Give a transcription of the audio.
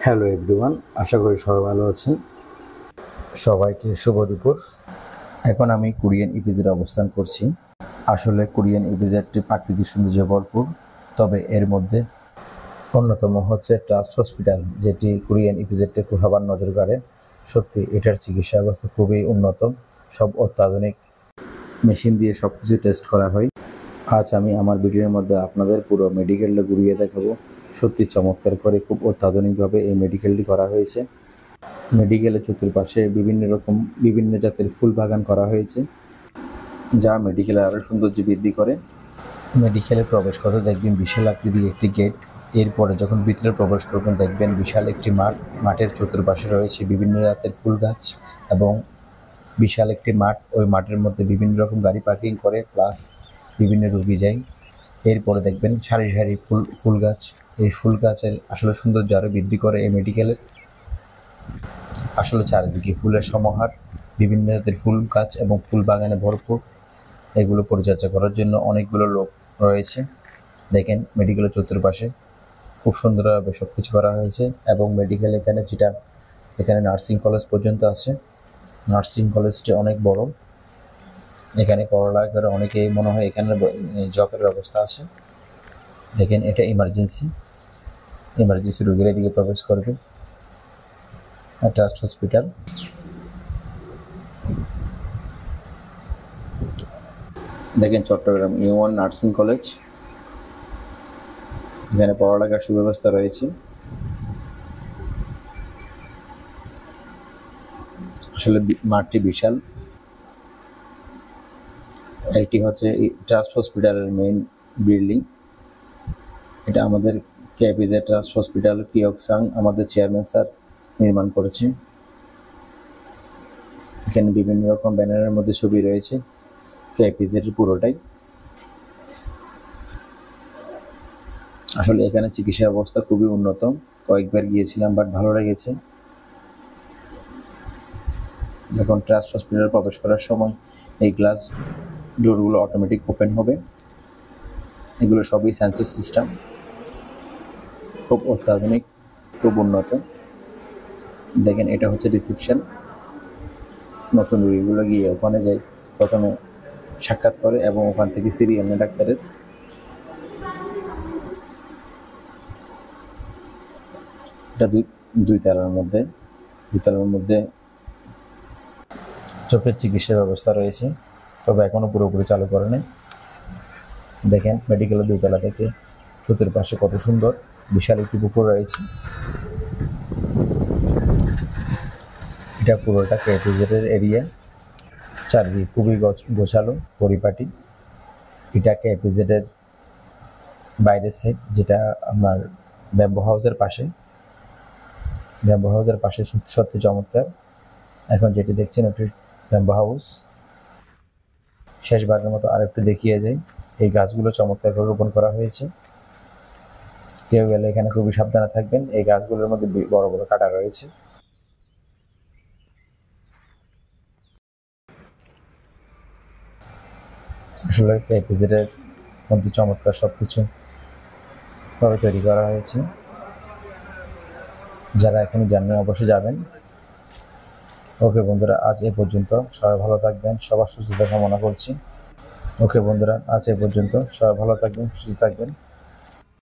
Hello everyone, আশা করি সবাই ভালো আছেন। সবাইকে শুভ দুপুর। এখন আমি কোরিয়ান ইপিজেডে অবস্থান করছি। আসলে কোরিয়ান ইপিজেডটি প্রাকৃতিক সৌন্দর্যে ভরপুর, তবে এর মধ্যে অন্যতম হচ্ছে ট্রাস্ট হসপিটাল, যেটি কোরিয়ান ইপিজেডকে খুব আবার নজর কাড়ে। সত্যি এটার চিকিৎসা ব্যবস্থা খুবই উন্নত, সব অত্যাধুনিক মেশিন দিয়ে সব কিছু টেস্ট করা হয়। আজ আমি আমার ভিডিওর মধ্যে আপনাদের পুরো মেডিকেলটা ঘুরিয়ে দেখাবো। সত্যি চমৎকার করে খুব অত্যাধুনিকভাবে এই মেডিকেলটি করা হয়েছে। মেডিকেলের চতুর্পাশে বিভিন্ন জাতের ফুল বাগান করা হয়েছে, যা মেডিকেলের আরও সৌন্দর্য বৃদ্ধি করে। মেডিকেলে প্রবেশ করতে দেখবেন বিশাল আকৃতির একটি গেট। এরপরে যখন ভিতরে প্রবেশ করবেন দেখবেন বিশাল একটি মাঠ। মাঠের চতুর্পাশে রয়েছে বিভিন্ন জাতের ফুল গাছ এবং বিশাল একটি মাঠ। ওই মাঠের মধ্যে বিভিন্ন রকম গাড়ি পার্কিং করে, প্লাস বিভিন্ন রোগী যায়। এরপরে দেখবেন সারি সারি ফুল গাছ। এই ফুল গাছের আসলে সৌন্দর্য আরও বৃদ্ধি করে এই মেডিকেলের। আসলে চারিদিকে ফুলের সমাহার, বিভিন্ন জাতের ফুল গাছ এবং ফুল বাগানে ভরপুর। এগুলো পরিচর্যা করার জন্য অনেকগুলো লোক রয়েছে। দেখেন মেডিকেলের চতুর্পাশে খুব সুন্দরভাবে সব কিছু করা হয়েছে। এবং মেডিকেল এখানে নার্সিং কলেজ পর্যন্ত আছে। নার্সিং কলেজটি অনেক বড়। এখানে পড়ালেখা করে অনেকেই মনে হয় এখানে জবের ব্যবস্থা আছে। দেখেন এটা ইমার্জেন্সি রোগীর এদিকে প্রবেশ করবে। Trust hospital. দেখেন চট্টগ্রাম ইউ1 নার্সিং কলেজ, এখানে পড়ালেখার সুব্যবস্থা রয়েছে। আসলে মাঠটি বিশাল। এটি হচ্ছে ট্রাস্ট হসপিটালের মেইন বিল্ডিং। এটা আমাদের কেপিজে ট্রাস্ট হসপিটাল কিয়কসাং আমাদের চেয়ারম্যান স্যার নির্মাণ করেছে। এখানে বিভিন্ন রকম ব্যানারের মধ্যে ছবি রয়েছে কেপিজের পুরোটাই। আসলে এখানে চিকিৎসা ব্যবস্থা খুবই উন্নত। কয়েকবার গিয়েছিলাম, বাট ভালো লেগেছে। যখন ট্রাস্ট হসপিটালে প্রবেশ করার সময় এই গ্লাস ডোরগুলো অটোমেটিক ওপেন হবে। এগুলো সবই সেন্সর সিস্টেম, খুব অত্যাধুনিক, খুব উন্নত। দেখেন এটা হচ্ছে রিসেপশন। নতুন রোগীগুলো গিয়ে ওখানে যাই, প্রথমে সাক্ষাৎ করে এবং ওখান থেকে সিরিয়াল নেয় ডাক্তারের। এটা দুই তলার মধ্যে চোখের চিকিৎসা ব্যবস্থা রয়েছে, তবে এখনো পুরোপুরি চালু করে নেই। দেখেন মেডিকেলের 2 তলা থেকে চতুর্পাশে কত সুন্দর বিশাল একটি পুকুর রয়েছে। এটা পুরোটা কেপিজেডের এরিয়া। চারদিকে খুবই গোছালো পরিপাটি। এটা কেপিজেডের বাইরের সাইড, যেটা আপনার ব্যাম্বো হাউসের পাশে সত্যি চমৎকার। এখন যেটি দেখছেন ওটি ব্যাম্বো হাউস। শেষবারের মতো আরেকটু দেখিয়ে যাই। এই গাছগুলো চমৎকারভাবে রোপণ করা হয়েছে। কেউ গেলে এখানে খুবই সাবধানে থাকবেন। এই গাছগুলোর মধ্যে বড় বড় কাঁটা রয়েছে। আসলে কেপিজেডের মধ্যে চমৎকার সবকিছু ভাবে তৈরি করা হয়েছে। যারা এখনো জানেন অবশ্যই যাবেন। ওকে বন্ধুরা, আজ এ পর্যন্ত। সবাই ভালো থাকবেন, সবার সুস্থতা কামনা করছি। ওকে বন্ধুরা, আজ এ পর্যন্ত। সবাই ভালো থাকবেন, সুস্থ থাকবেন।